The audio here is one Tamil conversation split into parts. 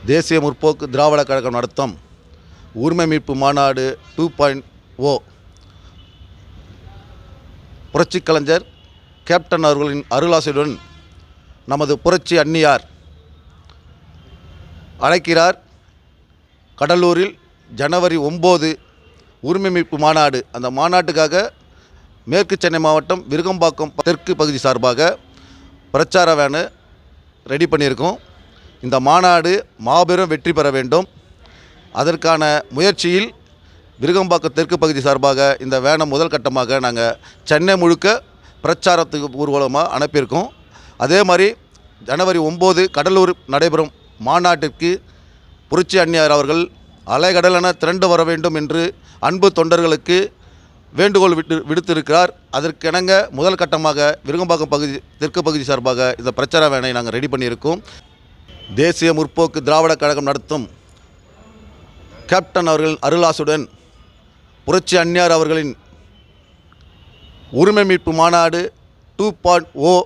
தேசிய முற்போக்கு திராவிட கழகம் நடத்தும் உரிமை மீட்பு மாநாடு 2.0 புரட்சிக் கலைஞர் கேப்டன் அவர்களின் அருளாசியுடன் நமது புரட்சி அன்னியார் அழைக்கிறார். கடலூரில் ஜனவரி 9 உரிமை மீட்பு மாநாடு. அந்த மாநாட்டுக்காக மேற்கு சென்னை மாவட்டம் விருகம்பாக்கம் தெற்கு பகுதி சார்பாக பிரச்சார வேனு ரெடி பண்ணியிருக்கோம். இந்த மாநாடு மாபெரும் வெற்றி பெற வேண்டும். அதற்கான முயற்சியில் விருகம்பாக்கம் தெற்கு பகுதி சார்பாக இந்த வேனை முதல் கட்டமாக நாங்கள் சென்னை முழுக்க பிரச்சாரத்துக்கு ஊர்வலமாக அனுப்பியிருக்கோம். அதே மாதிரி ஜனவரி 9 கடலூர் நடைபெறும் மாநாட்டிற்கு புரட்சி அன்னியார் அவர்கள் அலைகடலென திரண்டு வர வேண்டும் என்று அன்பு தொண்டர்களுக்கு வேண்டுகோள் விடுத்திருக்கிறார். அதற்கிணங்க முதல் கட்டமாக விருகம்பாக்கம் பகுதி தெற்கு பகுதி சார்பாக இந்த பிரச்சார வேனை நாங்கள் ரெடி பண்ணியிருக்கோம். தேசிய முற்போக்கு திராவிட கழகம் நடத்தும் கேப்டன் அவர்களின் அருளாசுடன் புரட்சி அன்னியார் அவர்களின் உரிமை மீட்பு மாநாடு 2.0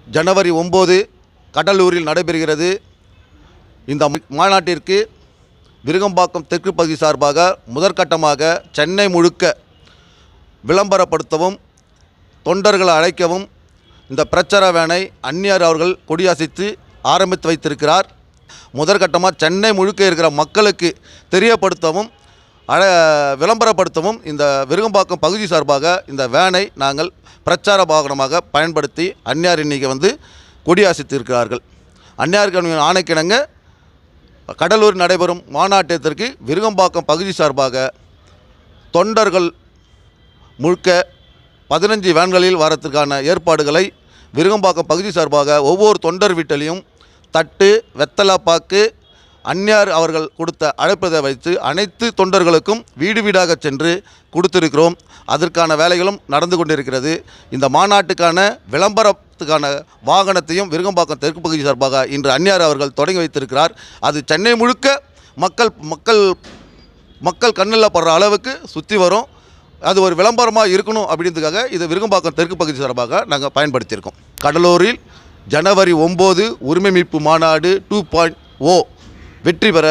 ஜனவரி 9 கடலூரில் நடைபெறுகிறது. இந்த மாநாட்டிற்கு விருகம்பாக்கம் தெற்கு பகுதி சார்பாக முதற்கட்டமாக சென்னை முழுக்க விளம்பரப்படுத்தவும் தொண்டர்களை அழைக்கவும் இந்த பிரச்சார வேனை அன்னியார் அவர்கள் கொடியசைத்து ஆரம்பித்து வைத்திருக்கிறார். முதற்கட்டமாக சென்னை முழுக்க இருக்கிற மக்களுக்கு தெரியப்படுத்தவும் விளம்பரப்படுத்தவும் இந்த விருகம்பாக்கம் பகுதி சார்பாக இந்த வேனை நாங்கள் பிரச்சார வாகனமாக பயன்படுத்தி அன்னியார் இன்னைக்கு கொடியசைத்து இருக்கிறார்கள். அன்னியார் ஆணைக்கிணங்க கடலூர் நடைபெறும் மாநாட்டிற்கு விருகம்பாக்கம் பகுதி சார்பாக தொண்டர்கள் முழுக்க 15 வேன்களில் வரத்துக்கான ஏற்பாடுகளை விருகம்பாக்கம் பகுதி சார்பாக ஒவ்வொரு தொண்டர் வீட்டிலையும் தட்டு வெத்தலைப்பாக்கு அன்னியார் அவர்கள் கொடுத்த அழைப்பதை வைத்து அனைத்து தொண்டர்களுக்கும் வீடு வீடாக சென்று கொடுத்திருக்கிறோம். அதற்கான வேலைகளும் நடந்து கொண்டிருக்கிறது. இந்த மாநாட்டுக்கான விளம்பரத்துக்கான வாகனத்தையும் விருகம்பாக்கம் தெற்கு பகுதி சார்பாக இன்று அன்னியார் அவர்கள் தொடங்கி வைத்திருக்கிறார். அது சென்னை முழுக்க மக்கள் கண்ணில் படுற அளவுக்கு சுற்றி வரும். அது ஒரு விளம்பரமாக இருக்கணும் அப்படின்றதுக்காக இது விருகம்பாக்கம் தெற்கு பகுதி சார்பாக நாங்கள் பயன்படுத்தியிருக்கோம். கடலூரில் ஜனவரி 9 உரிமை மீட்பு மாநாடு 2.0 வெற்றி பெற